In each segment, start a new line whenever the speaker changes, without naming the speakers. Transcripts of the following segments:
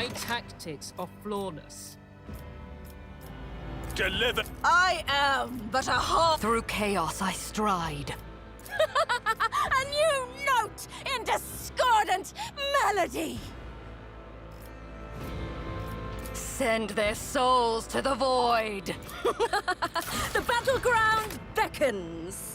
My tactics are flawless.
Deliver.
I am but a heart.
Through chaos I stride.
A new note in discordant melody.
Send their souls to the void.
The battleground beckons.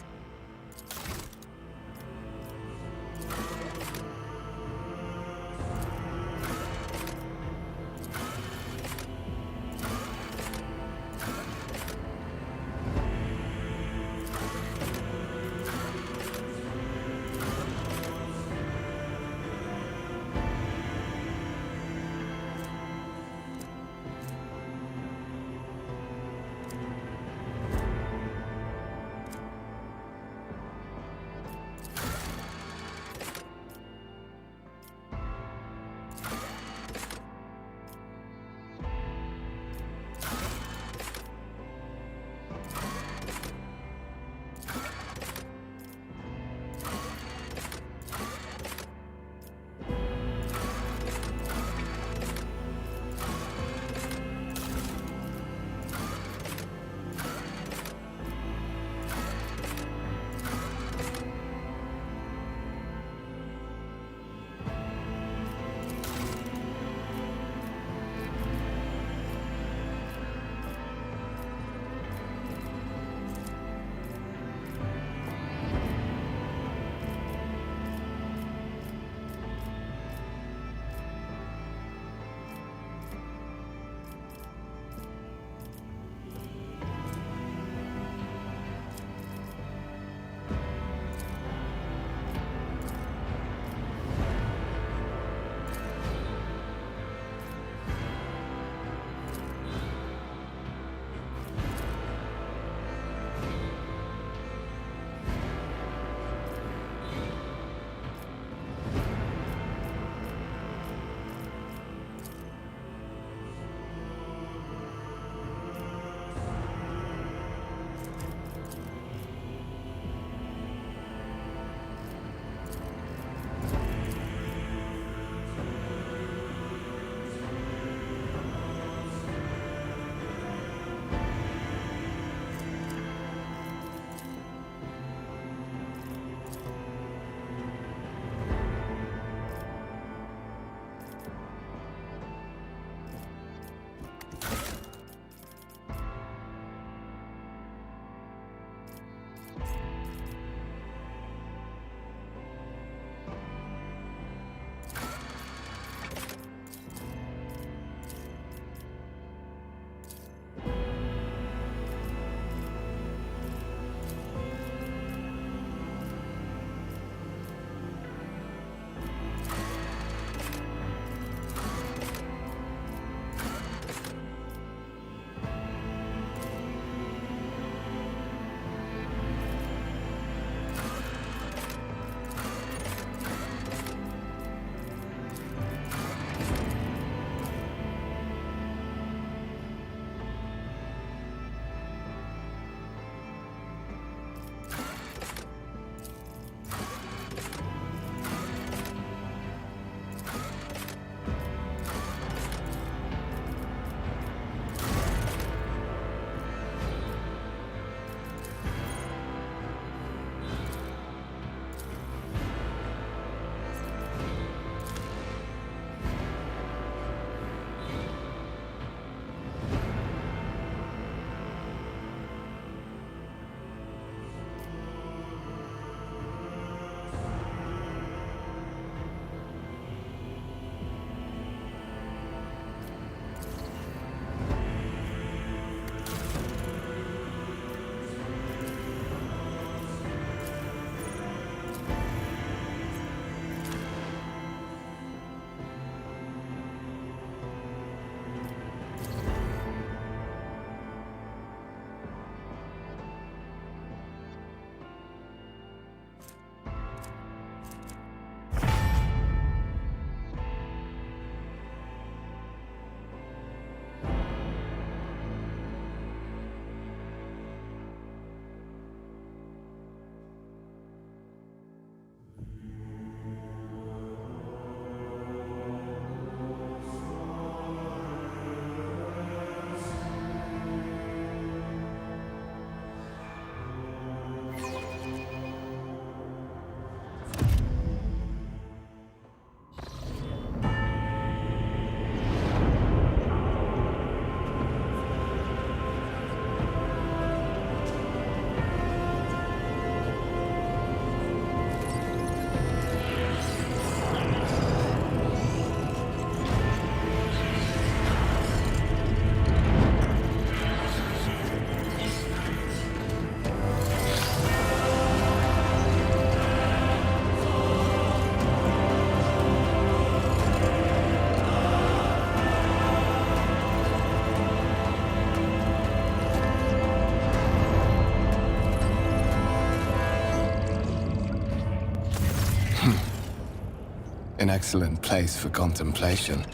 An excellent place for contemplation.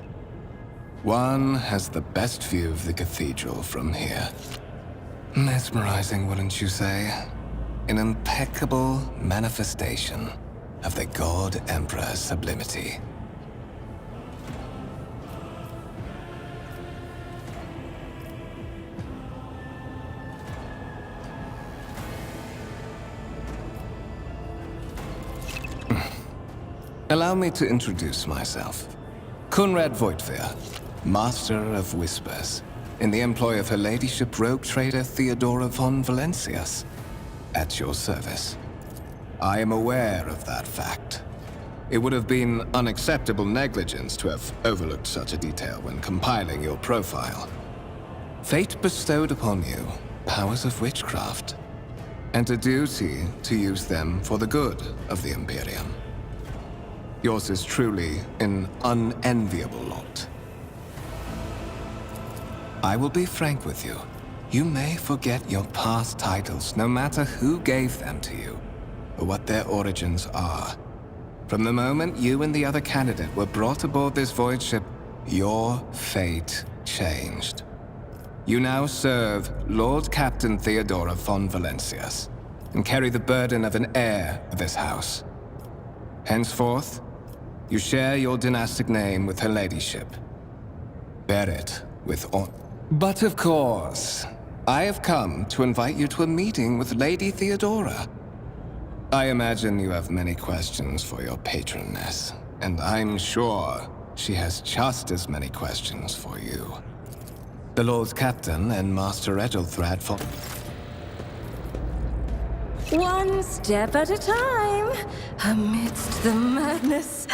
One has the best view of the cathedral from here. Mesmerizing, wouldn't you say? An impeccable manifestation of the God Emperor's sublimity. Allow me to introduce myself. Kunrad Voitvir, Master of Whispers, in the employ of Her Ladyship Rogue Trader Theodora von Valencias, at your service. I am aware of that fact. It would have been unacceptable negligence to have overlooked such a detail when compiling your profile. Fate bestowed upon you powers of witchcraft, and a duty to use them for the good of the Imperium. Yours is truly an unenviable lot. I will be frank with you. You may forget your past titles, no matter who gave them to you, or what their origins are. From the moment you and the other candidate were brought aboard this void ship, your fate changed. You now serve Lord Captain Theodora von Valencias, and carry the burden of an heir of this house. Henceforth, you share your dynastic name with Her Ladyship. Bear it with honor. But of course, I have come to invite you to a meeting with Lady Theodora. I imagine you have many questions for your patroness, and I'm sure she has just as many questions for you. The Lord Captain and Master Ethelthrad von...
One step at a time, amidst the madness.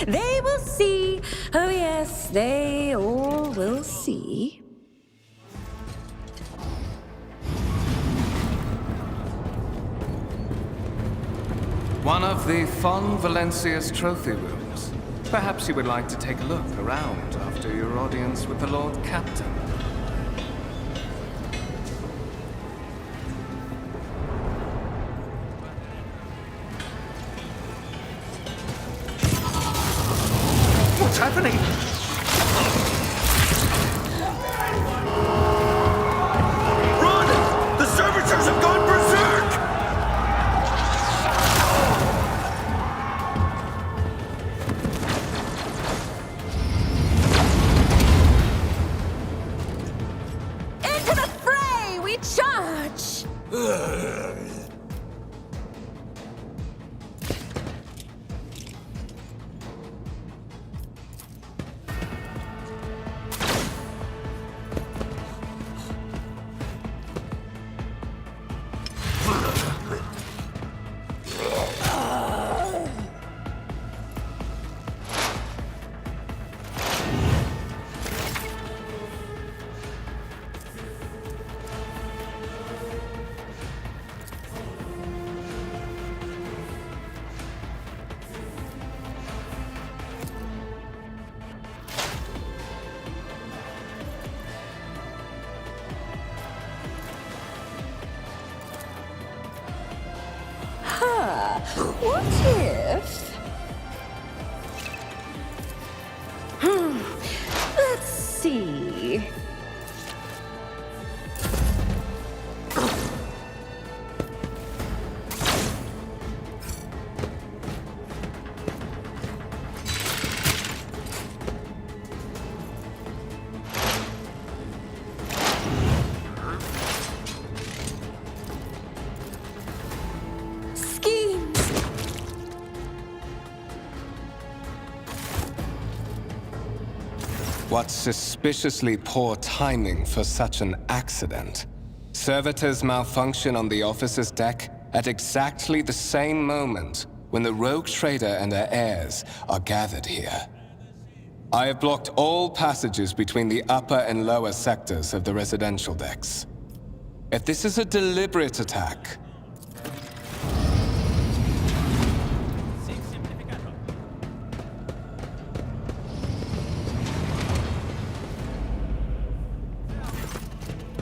They will see. Oh yes, they all will see.
One of the Von Valencia's trophy rooms. Perhaps you would like to take a look around after your audience with the Lord Captain.
What's happening? Run! The servitors have gone berserk!
Into the fray we charge! What if... Let's see...
What suspiciously poor timing for such an accident. Servitors malfunction on the officer's deck at exactly the same moment when the rogue trader and her heirs are gathered here. I have blocked all passages between the upper and lower sectors of the residential decks. If this is a deliberate attack,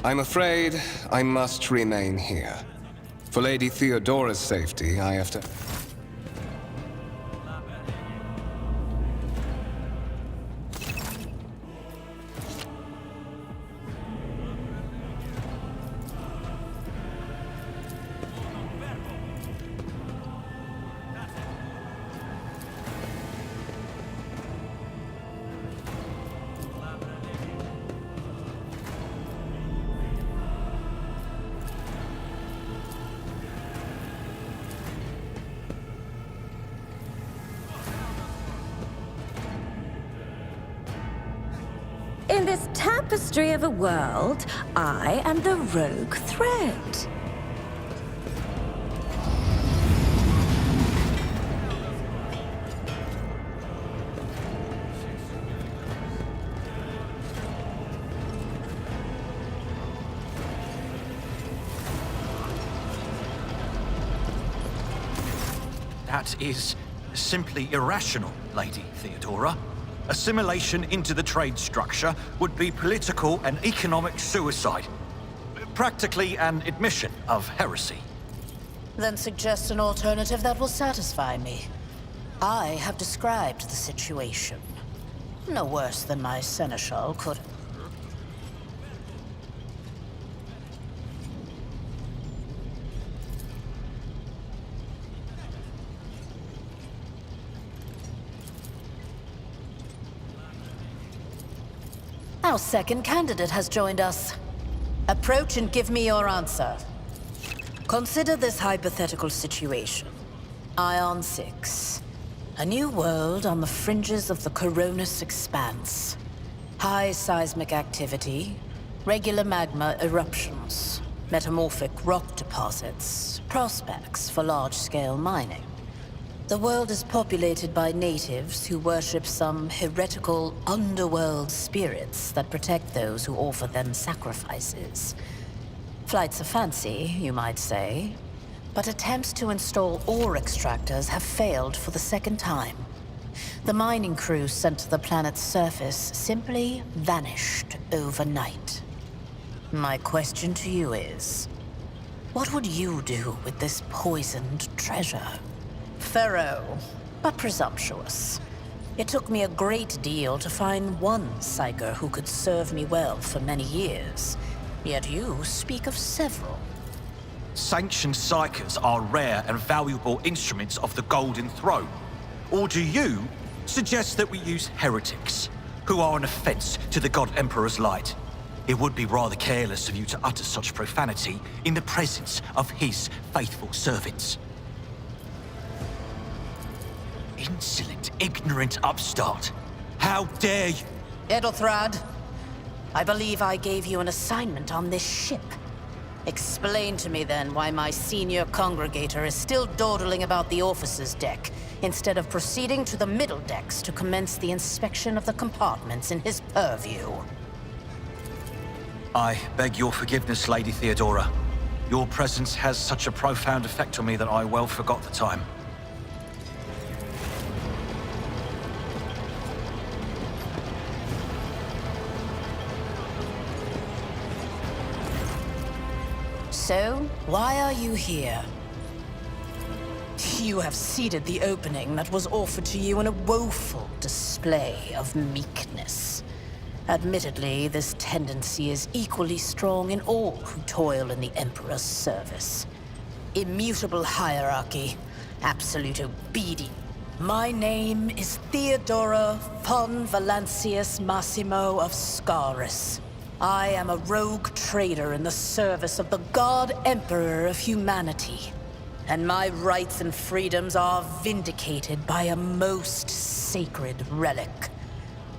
I'm afraid I must remain here. For Lady Theodora's safety, I have to...
In this tapestry of a world, I am the rogue thread.
That is simply irrational, Lady Theodora. Assimilation into the trade structure would be political and economic suicide. Practically an admission of heresy.
Then suggest an alternative that will satisfy me. I have described the situation. No worse than my seneschal could. Our second candidate has joined us. Approach and give me your answer. Consider this hypothetical situation. Ion 6. A new world on the fringes of the Coronis expanse. High seismic activity, regular magma eruptions, metamorphic rock deposits, prospects for large-scale mining. The world is populated by natives who worship some heretical underworld spirits that protect those who offer them sacrifices. Flights of fancy, you might say, but attempts to install ore extractors have failed for the second time. The mining crew sent to the planet's surface simply vanished overnight. My question to you is, what would you do with this poisoned treasure? Thorough, but presumptuous. It took me a great deal to find one psyker who could serve me well for many years. Yet you speak of several.
Sanctioned psychers are rare and valuable instruments of the Golden Throne. Or do you suggest that we use heretics, who are an offense to the God Emperor's light? It would be rather careless of you to utter such profanity in the presence of his faithful servants. Insolent, ignorant upstart. How dare you?
Edelthrad, I believe I gave you an assignment on this ship. Explain to me then why my senior congregator is still dawdling about the officer's deck, instead of proceeding to the middle decks to commence the inspection of the compartments in his purview.
I beg your forgiveness, Lady Theodora. Your presence has such a profound effect on me that I well forgot the time.
So, why are you here? You have seeded the opening that was offered to you in a woeful display of meekness. Admittedly, this tendency is equally strong in all who toil in the Emperor's service. Immutable hierarchy, absolute obedience. My name is Theodora von Valancius Massimo of Scaris. I am a rogue trader in the service of the God Emperor of humanity. And my rights and freedoms are vindicated by a most sacred relic.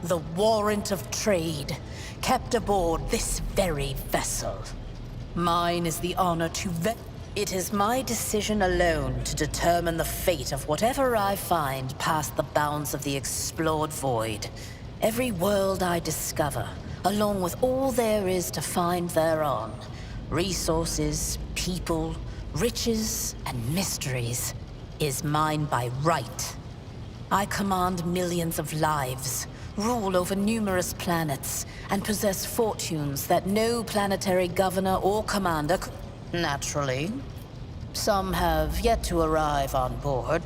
The warrant of trade, kept aboard this very vessel. Mine is the honor to It is my decision alone to determine the fate of whatever I find past the bounds of the explored void. Every world I discover, along with all there is to find thereon. Resources, people, riches, and mysteries, is mine by right. I command millions of lives, rule over numerous planets, and possess fortunes that no planetary governor or commander could... Naturally. Some have yet to arrive on board,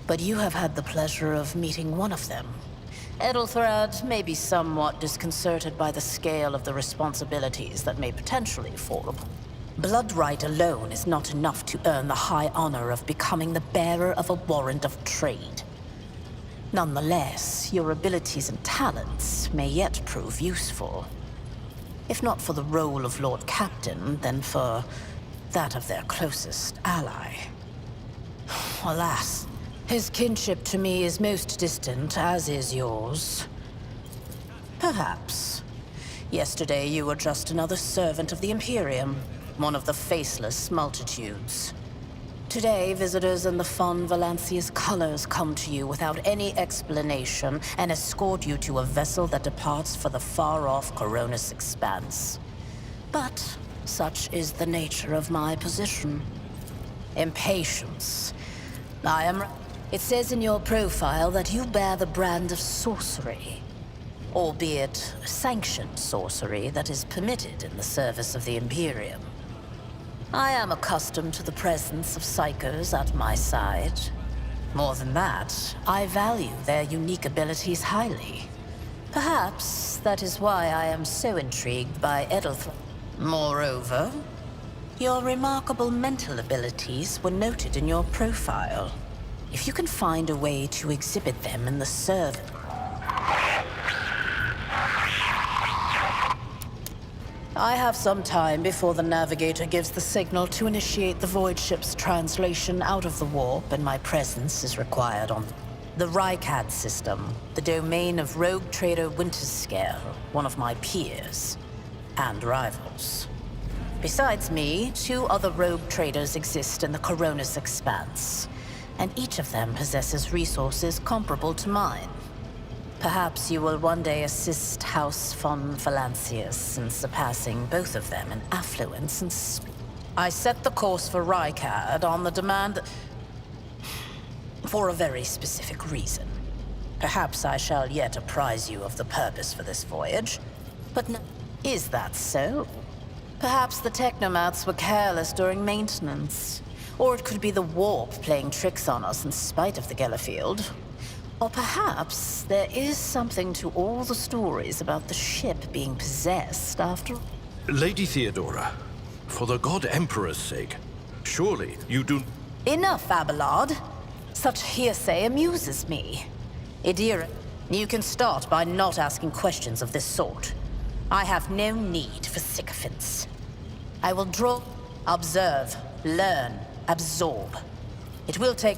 but you have had the pleasure of meeting one of them. Edelthrad may be somewhat disconcerted by the scale of the responsibilities that may potentially fall upon. Bloodright alone is not enough to earn the high honor of becoming the bearer of a warrant of trade. Nonetheless, your abilities and talents may yet prove useful. If not for the role of Lord Captain, then for that of their closest ally. Alas, his kinship to me is most distant, as is yours. Perhaps. Yesterday you were just another servant of the Imperium, one of the faceless multitudes. Today, visitors in the Fon Valancia's colors come to you without any explanation and escort you to a vessel that departs for the far-off Coronis expanse. But such is the nature of my position. Impatience. It says in your profile that you bear the brand of sorcery. Albeit sanctioned sorcery that is permitted in the service of the Imperium. I am accustomed to the presence of psychers at my side. More than that, I value their unique abilities highly. Perhaps that is why I am so intrigued by Edelthrad. Moreover, your remarkable mental abilities were noted in your profile. If you can find a way to exhibit them in the service... I have some time before the navigator gives the signal to initiate the void ship's translation out of the warp, and my presence is required on the Rykad system, the domain of rogue trader Winterscale, one of my peers and rivals. Besides me, 2 other rogue traders exist in the Coronis expanse, and each of them possesses resources comparable to mine. Perhaps you will one day assist House Fon Valancius in surpassing both of them in affluence and I set the course for Rykad on the demand for a very specific reason. Perhaps I shall yet apprise you of the purpose for this voyage, but is that so? Perhaps the technomats were careless during maintenance, or it could be the warp playing tricks on us in spite of the Gellerfield. Or perhaps there is something to all the stories about the ship being possessed after...
Lady Theodora, for the God Emperor's sake, surely you do...
Enough, Abelard. Such hearsay amuses me. Idira, you can start by not asking questions of this sort. I have no need for sycophants. I will draw, observe, learn, absorb. It will take...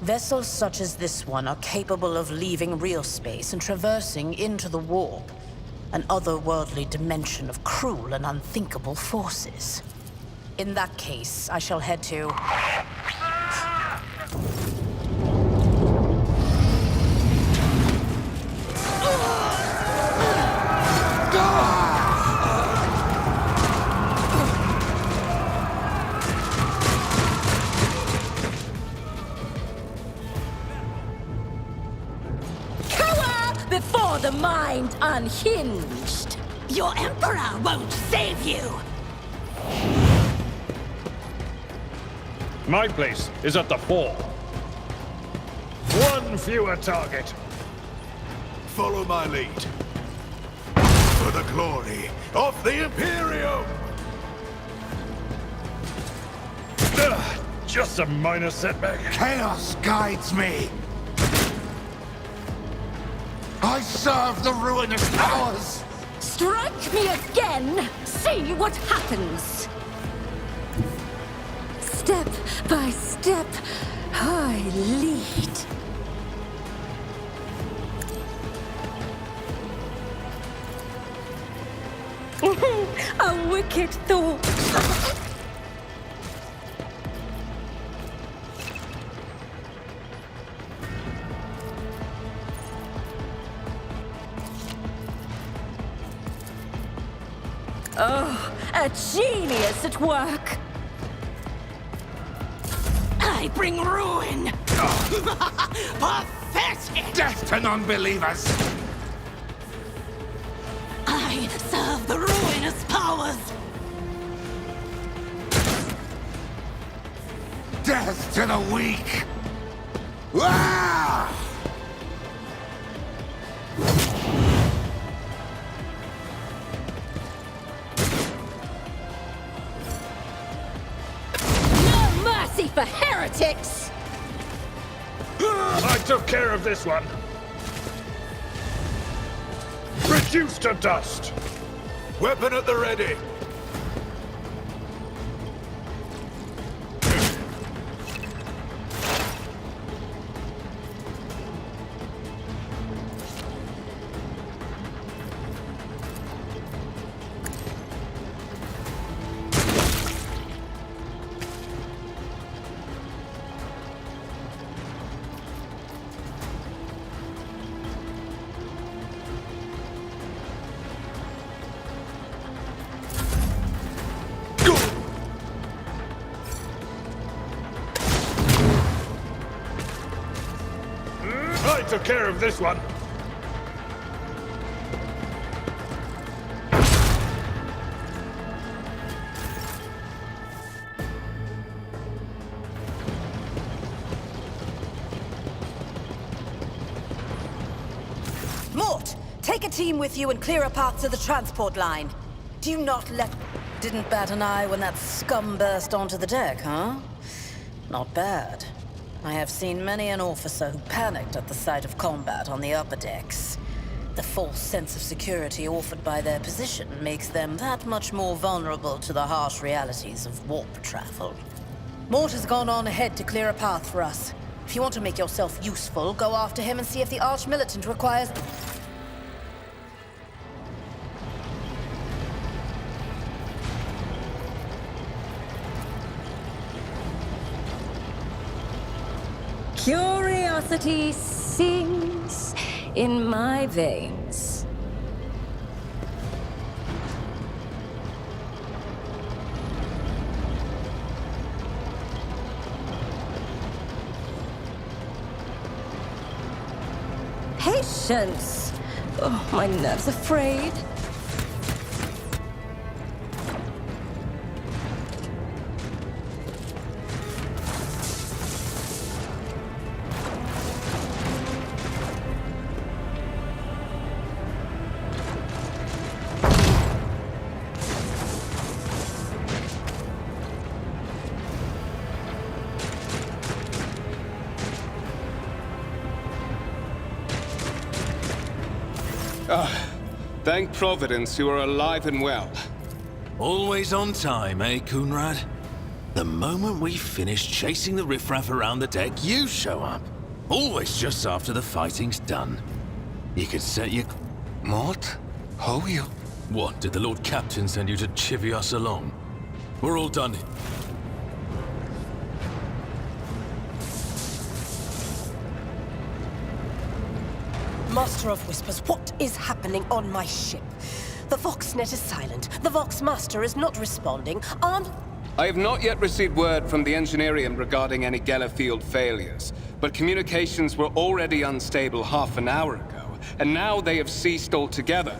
Vessels such as this one are capable of leaving real space and traversing into the warp, an otherworldly dimension of cruel and unthinkable forces. In that case, I shall head to...
Before the mind unhinged. Your Emperor won't save you!
My place is at the fore. One fewer target.
Follow my lead. For the glory of the Imperium!
Just a minor setback.
Chaos guides me! I serve the ruinous powers!
Strike me again! See what happens! Step by step, I lead. A wicked thought. Oh, a genius at work.
I bring ruin! Pathetic!
Death to non-believers!
I serve the ruinous powers!
Death to the weak! Ah!
No mercy for heretics!
I took care of this one. Reduced to dust.
Weapon at the ready.
I took care of this one.
Mort, take a team with you and clear a path to the transport line. Do not let... Didn't bat an eye when that scum burst onto the deck, huh? Not bad. I have seen many an officer who panicked at the sight of combat on the upper decks. The false sense of security offered by their position makes them that much more vulnerable to the harsh realities of warp travel. Mort has gone on ahead to clear a path for us. If you want to make yourself useful, go after him and see if the Arch-Militant requires...
Curiosity sings in my veins. Patience! Oh, my nerves are frayed.
Thank Providence you are alive and well.
Always on time, eh, Coonrad? The moment we finish chasing the riffraff around the deck, you show up. Always just after the fighting's done. You could set your...
Mort? Oh, you...
What, did the Lord Captain send you to chivvy us along? We're all done.
Master of Whispers, what is happening on my ship? The Voxnet is silent. The Voxmaster is not responding.
I have not yet received word from the Engineerium regarding any Gellerfield failures, but communications were already unstable half an hour ago, and now they have ceased altogether.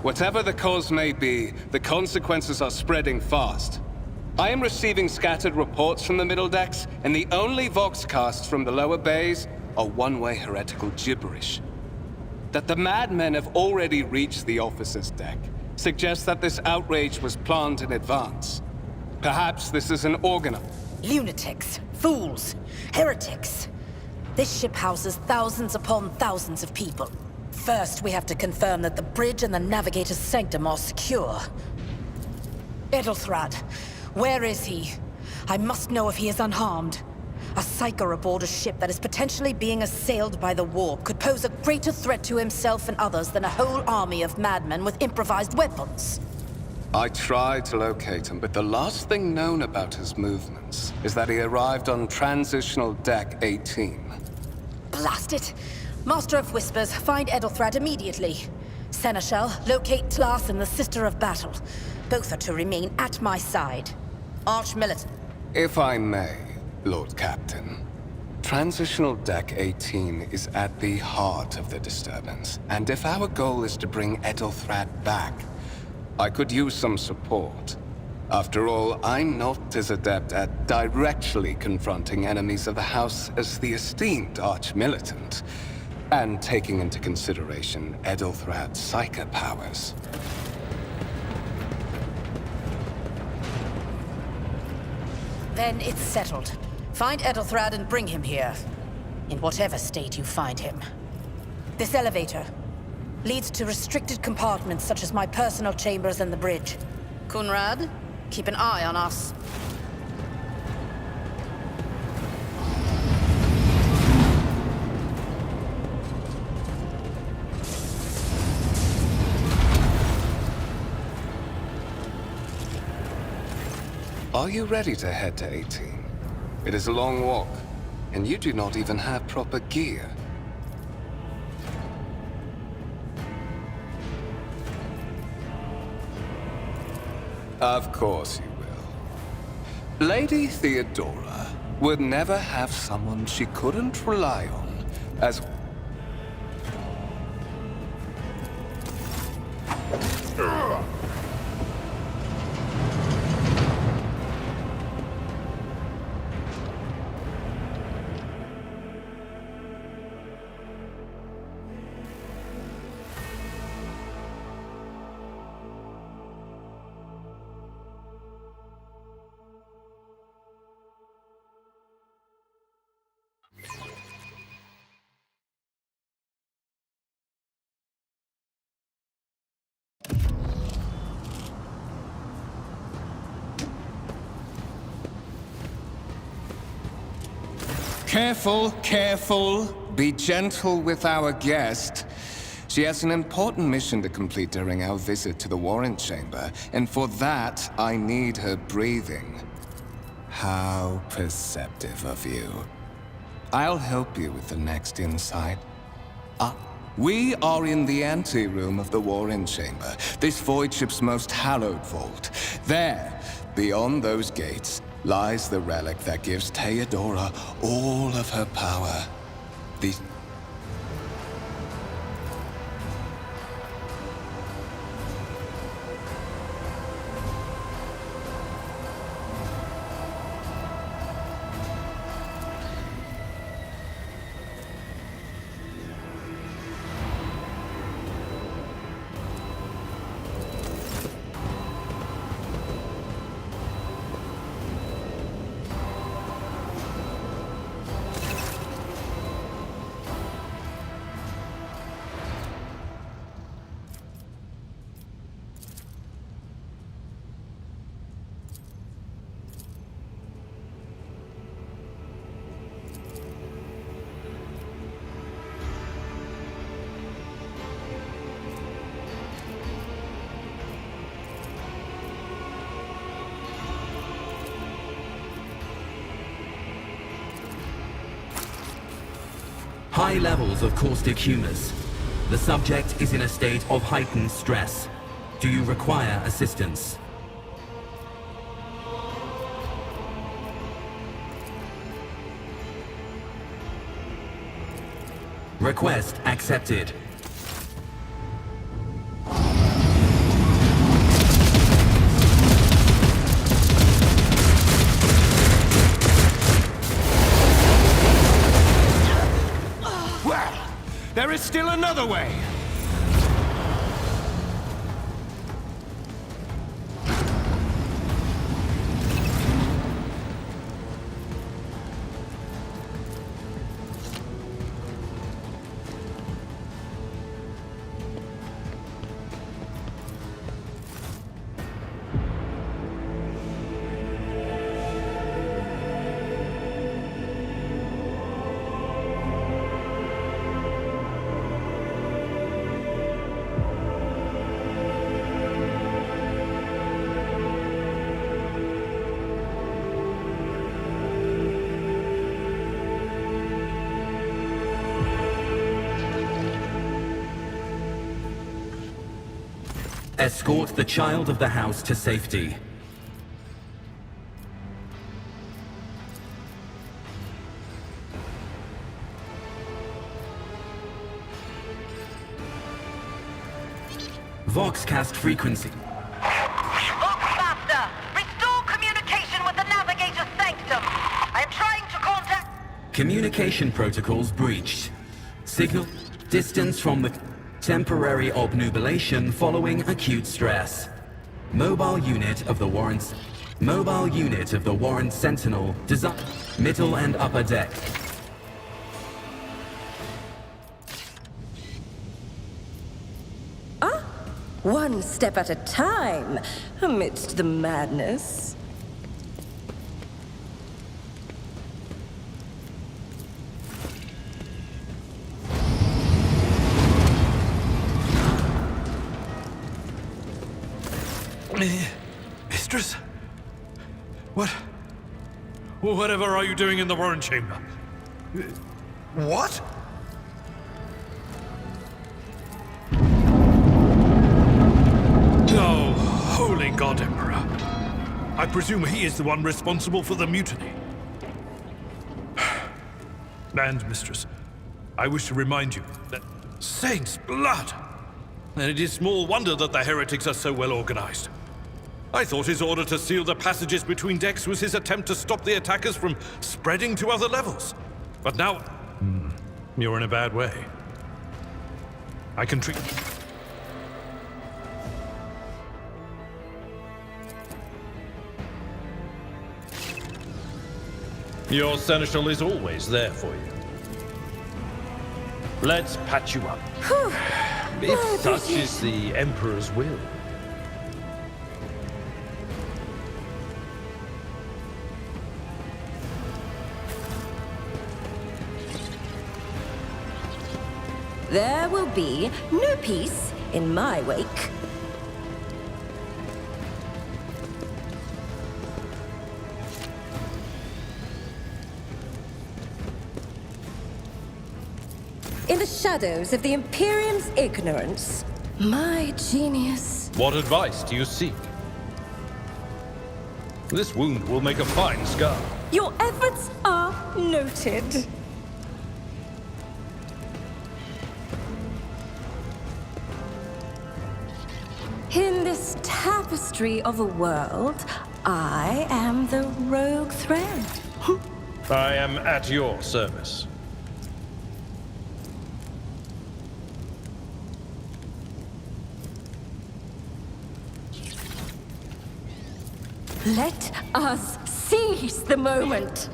Whatever the cause may be, the consequences are spreading fast. I am receiving scattered reports from the middle decks, and the only Voxcasts from the lower bays are one-way heretical gibberish. That the madmen have already reached the officer's deck suggests that this outrage was planned in advance. Perhaps this is an organum.
Lunatics, fools, heretics. This ship houses thousands upon thousands of people. First, we have to confirm that the bridge and the navigator's sanctum are secure. Edelthrad, where is he? I must know if he is unharmed. A psyker aboard a ship that is potentially being assailed by the warp could pose a greater threat to himself and others than a whole army of madmen with improvised weapons.
I tried to locate him, but the last thing known about his movements is that he arrived on Transitional Deck 18.
Blast it! Master of Whispers, find Edelthrad immediately. Seneschal, locate Tlas and the Sister of Battle. Both are to remain at my side. Archmilitant.
If I may, Lord Captain. Transitional Deck 18 is at the heart of the disturbance, and if our goal is to bring Edelthrad back, I could use some support. After all, I'm not as adept at directly confronting enemies of the House as the esteemed Archmilitant, and taking into consideration Edelthrad's psychic powers.
Then it's settled. Find Edelthrad and bring him here. In whatever state you find him. This elevator leads to restricted compartments such as my personal chambers and the bridge. Kunrad, keep an eye on us.
Are you ready to head to 18? It is a long walk, and you do not even have proper gear. Of course you will. Lady Theodora would never have someone she couldn't rely on as... Careful, careful. Be gentle with our guest. She has an important mission to complete during our visit to the Warrant Chamber, and for that, I need her breathing. How perceptive of you. I'll help you with the next insight. We are in the anteroom of the Warrant Chamber, this void ship's most hallowed vault. There, beyond those gates, lies the relic that gives Theodora all of her power. The...
High levels of caustic humors. The subject is in a state of heightened stress. Do you require assistance? Request accepted.
There is still another way!
Escort the child of the house to safety. Voxcast frequency.
Voxmaster, restore communication with the Navigator's Sanctum. I am trying to contact...
Communication protocols breached. Signal distance from the temporary obnubilation following acute stress. Mobile unit of the Warren Sentinel design middle and upper deck.
One step at a time, amidst the madness.
Mistress? Whatever are you doing in the Warren Chamber? What? Oh, holy God, Emperor. I presume he is the one responsible for the mutiny. And, Mistress, I wish to remind you that Saint's blood! And it is small wonder that the heretics are so well organized. I thought his order to seal the passages between decks was his attempt to stop the attackers from spreading to other levels. But now... you're in a bad way. I can treat... Your seneschal is always there for you. Let's patch you up. If such is the Emperor's will.
There will be no peace in my wake. In the shadows of the Imperium's ignorance, my genius...
What advice do you seek? This wound will make a fine scar.
Your efforts are noted. In this tapestry of a world, I am the rogue thread.
I am at your service.
Let us seize the moment.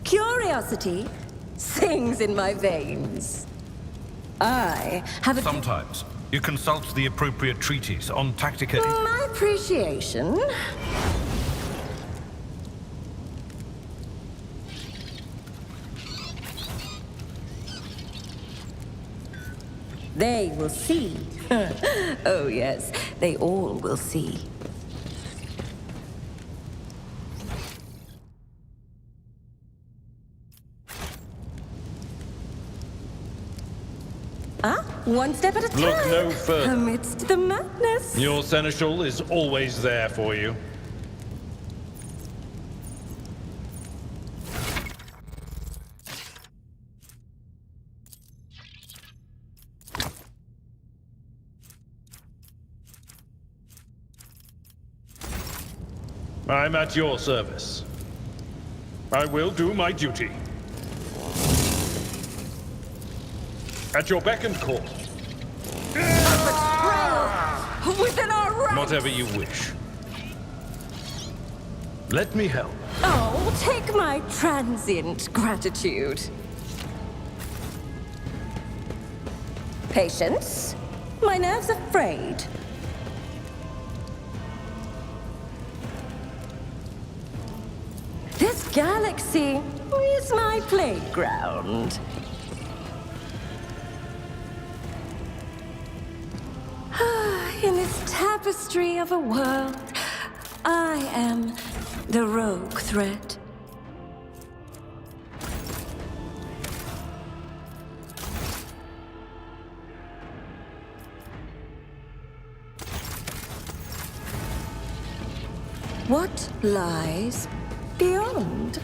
Curiosity sings in my veins. I have a...
Sometimes you consult the appropriate treatise on tactica...
My appreciation. They will see. Oh yes, they all will see. One step at a time.
Look no further.
Amidst the madness.
Your seneschal is always there for you. I'm at your service. I will do my duty. At your beck and call.
Within our ranks!
Whatever you wish. Let me help.
Oh, take my transient gratitude. Patience. My nerves are frayed. This galaxy is my playground. In this tapestry of a world, I am the rogue thread. What lies beyond?